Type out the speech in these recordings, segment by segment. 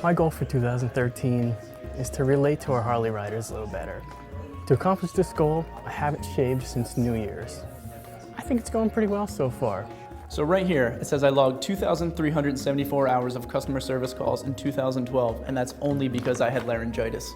My goal for 2013 is to relate to our Harley riders a little better. To accomplish this goal, I haven't shaved since New Year's. I think it's going pretty well so far. So right here, it says I logged 2,374 hours of customer service calls in 2012, and that's only because I had laryngitis.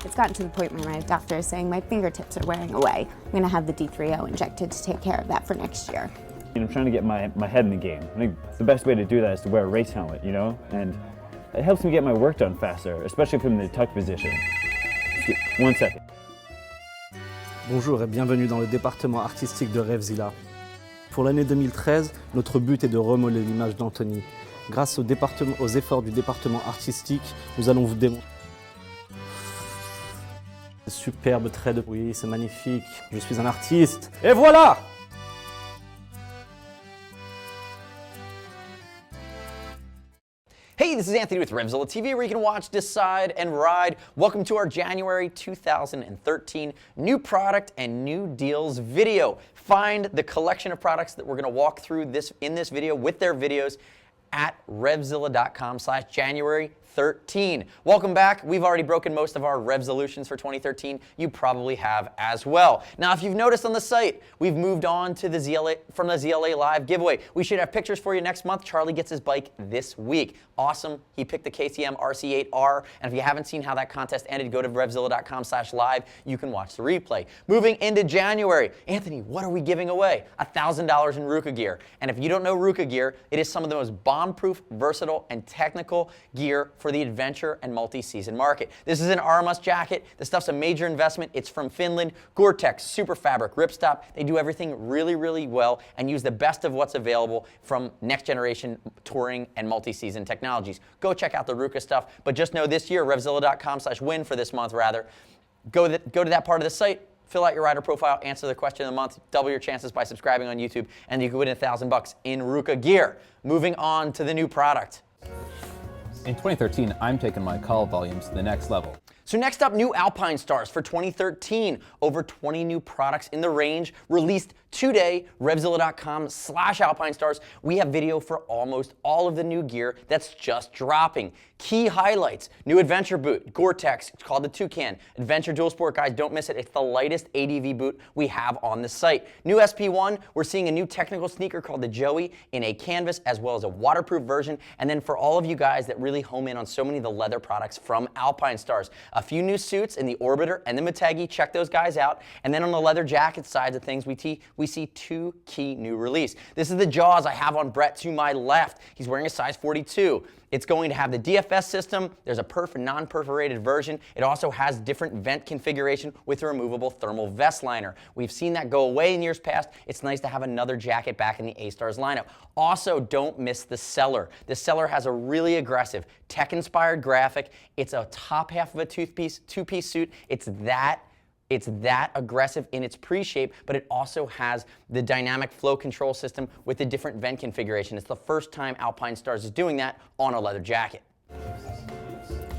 It's gotten to the point where my doctor is saying my fingertips are wearing away. I'm gonna have the D3O injected to take care of that for next year. I'm trying to get my head in the game. I think the best way to do that is to wear a race helmet, you know? And it helps me get my work done faster, especially if I'm in the tuck position. One second. Bonjour et bienvenue dans le département artistique de RevZilla. Pour l'année 2013, notre but est de remodeler l'image d'Anthony. Grâce aux efforts du département artistique, nous allons vous démontrer. Superbe trait de... Oui, c'est magnifique. Je suis un artiste. Et voilà! Hey, this is Anthony with RevZilla TV, where you can watch, decide, and ride. Welcome to our January 2013 new product and new deals video. Find the collection of products that we're going to walk through in this video with their videos at RevZilla.com/January 13. Welcome back. We've already broken most of our resolutions for 2013. You probably have as well. Now, if you've noticed on the site, we've moved on to the from the ZLA Live giveaway. We should have pictures for you next month. Charlie gets his bike this week. Awesome. He picked the KTM RC8R, and if you haven't seen how that contest ended, go to RevZilla.com/live. You can watch the replay. Moving into January, Anthony, what are we giving away? $1,000 in Ruka gear. And if you don't know Ruka gear, it is some of the most bomb-proof, versatile, and technical gear for the adventure and multi-season market. This is an Armas jacket. This stuff's a major investment. It's from Finland. Gore-Tex, super fabric, ripstop. They do everything really, really well and use the best of what's available from next generation touring and multi-season technologies. Go check out the Ruka stuff, but just know this year, RevZilla.com/win for this month rather. Go to that part of the site, fill out your rider profile, answer the question of the month, double your chances by subscribing on YouTube, and you can win $1,000 in Ruka gear. Moving on to the new product. In 2013, I'm taking my call volumes to the next level. So next up, new Alpine Stars for 2013. Over 20 new products in the range released today. RevZilla.com/Alpine Stars. We have video for almost all of the new gear that's just dropping. Key highlights: new adventure boot, Gore-Tex. It's called the Toucan. Adventure Dual Sport, guys, don't miss it. It's the lightest ADV boot we have on the site. New SP1. We're seeing a new technical sneaker called the Joey in a canvas as well as a waterproof version. And then for all of you guys that really home in on so many of the leather products from Alpine Stars, a few new suits in the Orbiter and the Motegi. Check those guys out. And then on the leather jacket side of things, we see two key new release. This is the Jaws I have on Brett to my left. He's wearing a size 42. It's going to have the DFS system. There's a perf and non-perforated version. It also has different vent configuration with a removable thermal vest liner. We've seen that go away in years past. It's nice to have another jacket back in the A-Stars lineup. Also, don't miss the Cellar. The Cellar has a really aggressive tech-inspired graphic. It's a top half of a two-piece suit. It's that aggressive in its pre-shape, but it also has the dynamic flow control system with the different vent configuration. It's the first time Alpine Stars is doing that on a leather jacket.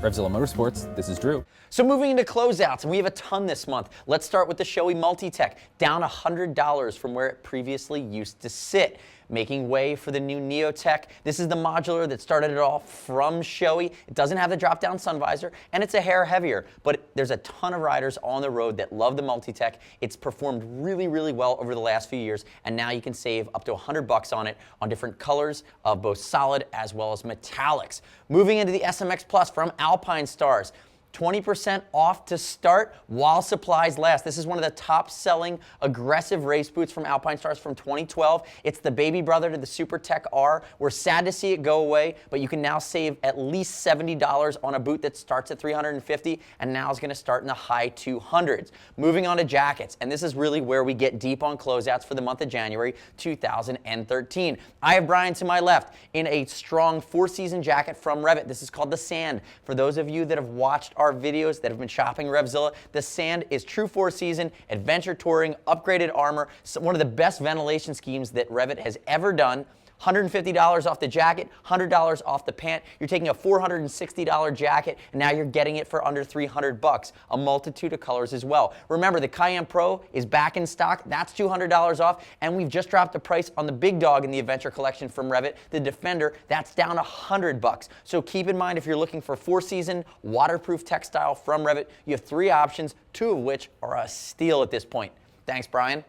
RevZilla Motorsports, this is Drew. So moving into closeouts, and we have a ton this month. Let's start with the Shoei Multi-Tech, down $100 from where it previously used to sit. Making way for the new Neotech. This is the modular that started it all from Shoei. It doesn't have the drop-down sun visor, and it's a hair heavier, but there's a ton of riders on the road that love the Multi-Tech. It's performed really, really well over the last few years, and now you can save up to $100 on it on different colors of both solid as well as metallics. Moving into the SMX Plus from Alpine Stars. 20% off to start while supplies last. This is one of the top-selling aggressive race boots from Alpine Stars from 2012. It's the baby brother to the Super Tech R. We're sad to see it go away, but you can now save at least $70 on a boot that starts at $350 and now is going to start in the high 200s. Moving on to jackets, and this is really where we get deep on closeouts for the month of January 2013. I have Brian to my left in a strong four-season jacket from REV'IT. This is called the Sand. For those of you that have watched our videos that have been shopping RevZilla, the Sand is true four-season, adventure touring, upgraded armor, one of the best ventilation schemes that REV'IT has ever done. $150 off the jacket, $100 off the pant. You're taking a $460 jacket, and now you're getting it for under $300. A multitude of colors as well. Remember, the Cayenne Pro is back in stock. That's $200 off, and we've just dropped the price on the big dog in the Adventure collection from REV'IT, the Defender. That's down $100. So keep in mind, if you're looking for 4-season waterproof textile from REV'IT, you have 3 options, 2 of which are a steal at this point. Thanks, Brian.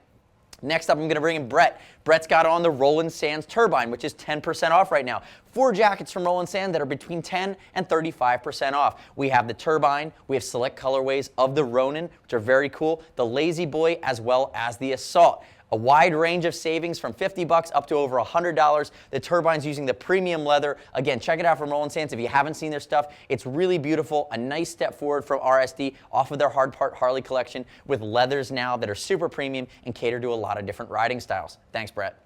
Next up, I'm going to bring in Brett. Brett's got on the Roland Sands Turbine, which is 10% off right now. 4 jackets from Roland Sands that are between 10 and 35% off. We have the Turbine, we have select colorways of the Ronin, which are very cool, the Lazy Boy, as well as the Assault. A wide range of savings from $50 up to over $100. The Turbine's using the premium leather. Again, check it out from Roland Sands if you haven't seen their stuff. It's really beautiful, a nice step forward from RSD off of their Hard Part Harley collection with leathers now that are super premium and cater to a lot of different riding styles. Thanks, Brett.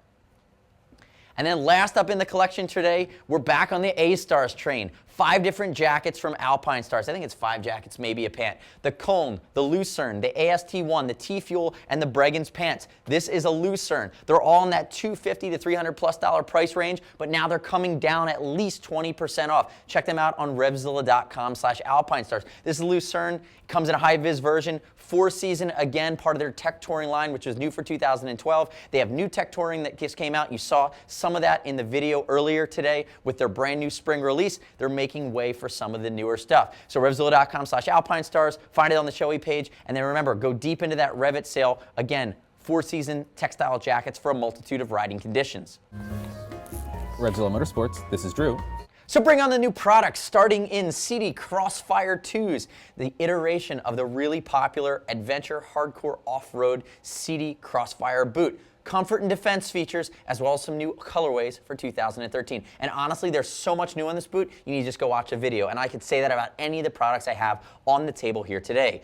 And then last up in the collection today, we're back on the A-Stars train. 5 different jackets from Alpine Stars. I think it's 5 jackets, maybe a pant. The Cone, the Lucerne, the AST1, the T-Fuel, and the Bregan's pants. This is a Lucerne. They're all in that $250 to $300+ price range, but now they're coming down at least 20% off. Check them out on RevZilla.com/AlpineStars. This is Lucerne. Comes in a high-vis version, 4-season, again, part of their Tech Touring line, which was new for 2012. They have new Tech Touring that just came out. You saw some of that in the video earlier today with their brand new spring release. They're making way for some of the newer stuff. So RevZilla.com/AlpineStars, find it on the Shoei page, and then remember, go deep into that REV'IT sale. Again, 4-season textile jackets for a multitude of riding conditions. RevZilla Motorsports, this is Drew. So bring on the new products, starting in CD Crossfire 2s, the iteration of the really popular adventure hardcore off-road CD Crossfire boot. Comfort and defense features, as well as some new colorways for 2013. And honestly, there's so much new on this boot, you need to just go watch a video. And I could say that about any of the products I have on the table here today.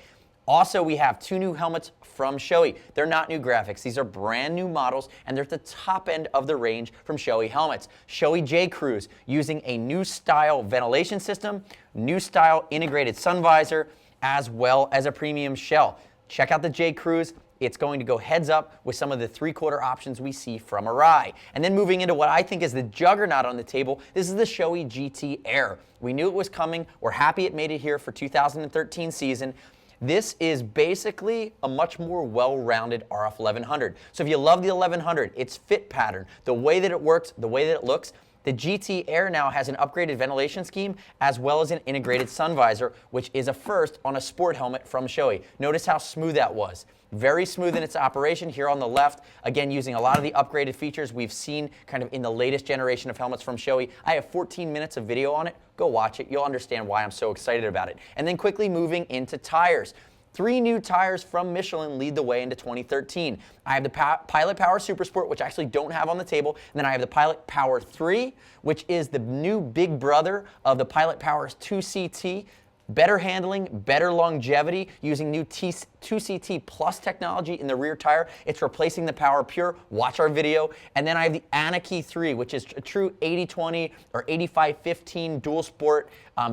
Also, we have 2 new helmets from Shoei. They're not new graphics. These are brand new models, and they're at the top end of the range from Shoei helmets. Shoei J-Cruise, using a new style ventilation system, new style integrated sun visor, as well as a premium shell. Check out the J-Cruise. It's going to go heads up with some of the 3/4 options we see from Arai. And then moving into what I think is the juggernaut on the table, this is the Shoei GT Air. We knew it was coming. We're happy it made it here for 2013 season. This is basically a much more well-rounded RF 1100. So if you love the 1100, its fit pattern, the way that it works, the way that it looks, the GT Air now has an upgraded ventilation scheme as well as an integrated sun visor, which is a first on a sport helmet from Shoei. Notice how smooth that was. Very smooth in its operation here on the left. Again, using a lot of the upgraded features we've seen kind of in the latest generation of helmets from Shoei. I have 14 minutes of video on it. Go watch it. You'll understand why I'm so excited about it. And then quickly moving into tires. 3 new tires from Michelin lead the way into 2013. I have the Pilot Power Super Sport, which I actually don't have on the table. And then I have the Pilot Power 3, which is the new big brother of the Pilot Power 2CT. Better handling, better longevity, using new 2CT Plus technology in the rear tire. It's replacing the Power Pure. Watch our video. And then I have the Anarchy 3, which is a true 80/20 or 85/15 dual sport,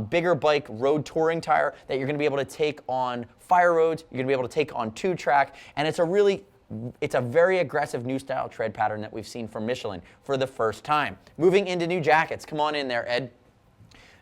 bigger bike road touring tire that you're going to be able to take on fire roads. You're going to be able to take on 2-track. And it's a very aggressive new style tread pattern that we've seen from Michelin for the first time. Moving into new jackets. Come on in there, Ed.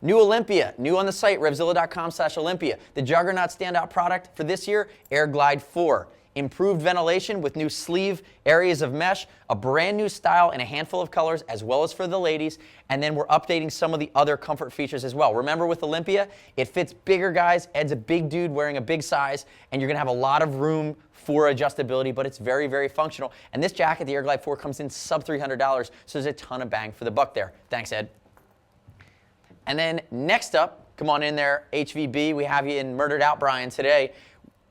New Olympia, new on the site, RevZilla.com/Olympia. The juggernaut standout product for this year, Air Glide 4. Improved ventilation with new sleeve areas of mesh, a brand new style in a handful of colors, as well as for the ladies. And then we're updating some of the other comfort features as well. Remember with Olympia, it fits bigger guys. Ed's a big dude wearing a big size, and you're gonna have a lot of room for adjustability, but it's very, very functional. And this jacket, the Air Glide 4, comes in sub $300, so there's a ton of bang for the buck there. Thanks, Ed. And then next up, come on in there, HVB. We have you in Murdered Out, Brian, today.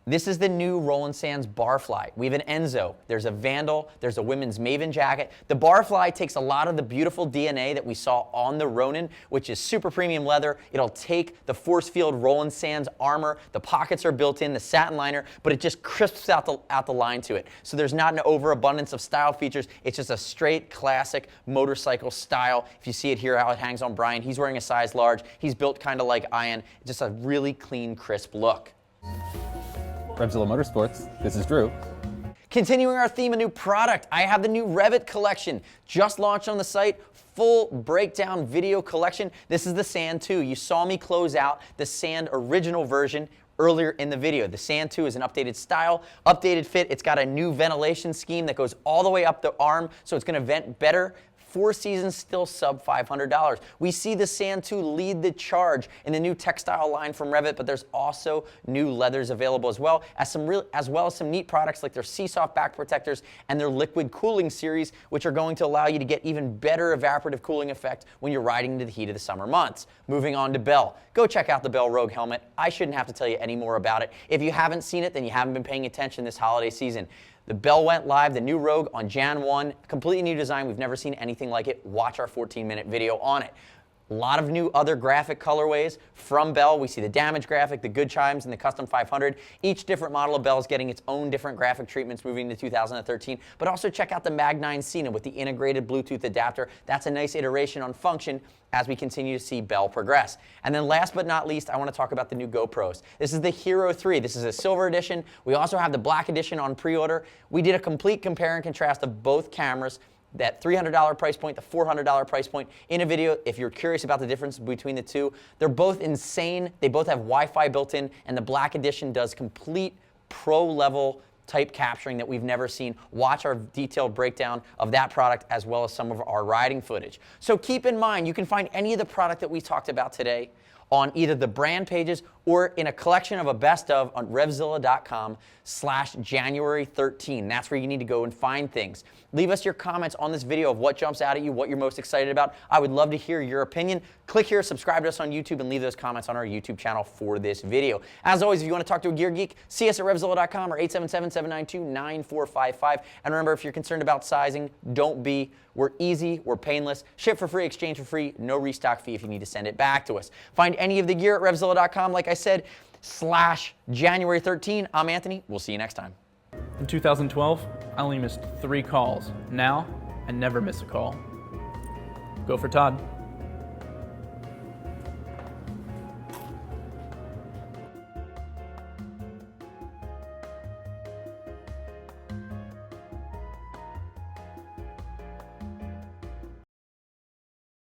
This is the new Roland Sands Barfly. We have an Enzo, there's a Vandal, there's a women's Maven jacket. The Barfly takes a lot of the beautiful DNA that we saw on the Ronin, which is super premium leather. It'll take the force field Roland Sands armor. The pockets are built in, the satin liner, but it just crisps out the line to it. So there's not an overabundance of style features. It's just a straight classic motorcycle style. If you see it here, how it hangs on Brian, he's wearing a size large. He's built kind of like Ian. Just a really clean, crisp look. RevZilla Motorsports, this is Drew. Continuing our theme, a new product. I have the new REV'IT collection, just launched on the site. Full breakdown video collection. This is the Sand 2. You saw me close out the Sand original version earlier in the video. The Sand 2 is an updated style, updated fit. It's got a new ventilation scheme that goes all the way up the arm, so it's going to vent better. 4 seasons, still sub $500. We see the Sand 2 lead the charge in the new textile line from REV'IT, but there's also new leathers available as well as some neat products like their Seasoft back protectors and their liquid cooling series, which are going to allow you to get even better evaporative cooling effect when you're riding into the heat of the summer months. Moving on to Bell. Go check out the Bell Rogue helmet. I shouldn't have to tell you any more about it. If you haven't seen it, then you haven't been paying attention this holiday season. The Bell went live, the new Rogue on Jan 1, completely new design. We've never seen anything like it. Watch our 14-minute video on it. A lot of new other graphic colorways from Bell. We see the damage graphic, the good chimes, and the custom 500. Each different model of Bell is getting its own different graphic treatments moving to 2013. But also check out the Mag 9 Cena with the integrated Bluetooth adapter. That's a nice iteration on function as we continue to see Bell progress. And then last but not least, I want to talk about the new GoPros. This is the Hero 3. This is a silver edition. We also have the black edition on pre-order. We did a complete compare and contrast of both cameras, that $300 price point, the $400 price point, in a video. If you're curious about the difference between the two, they're both insane. They both have Wi-Fi built in, and the black edition does complete pro-level type capturing that we've never seen. Watch our detailed breakdown of that product as well as some of our riding footage. So keep in mind, you can find any of the product that we talked about today on either the brand pages or in a collection of a best of on RevZilla.com/January 13. That's where you need to go and find things. Leave us your comments on this video of what jumps out at you, what you're most excited about. I would love to hear your opinion. Click here, subscribe to us on YouTube, and leave those comments on our YouTube channel for this video. As always, if you want to talk to a gear geek, see us at RevZilla.com or 877-792-9455. And remember, if you're concerned about sizing, don't be. We're easy, we're painless, ship for free, exchange for free, no restock fee if you need to send it back to us. Find any of the gear at RevZilla.com, like I said, /January 13. I'm Anthony. We'll see you next time. In 2012, I only missed 3 calls. Now, I never miss a call. Go for Todd.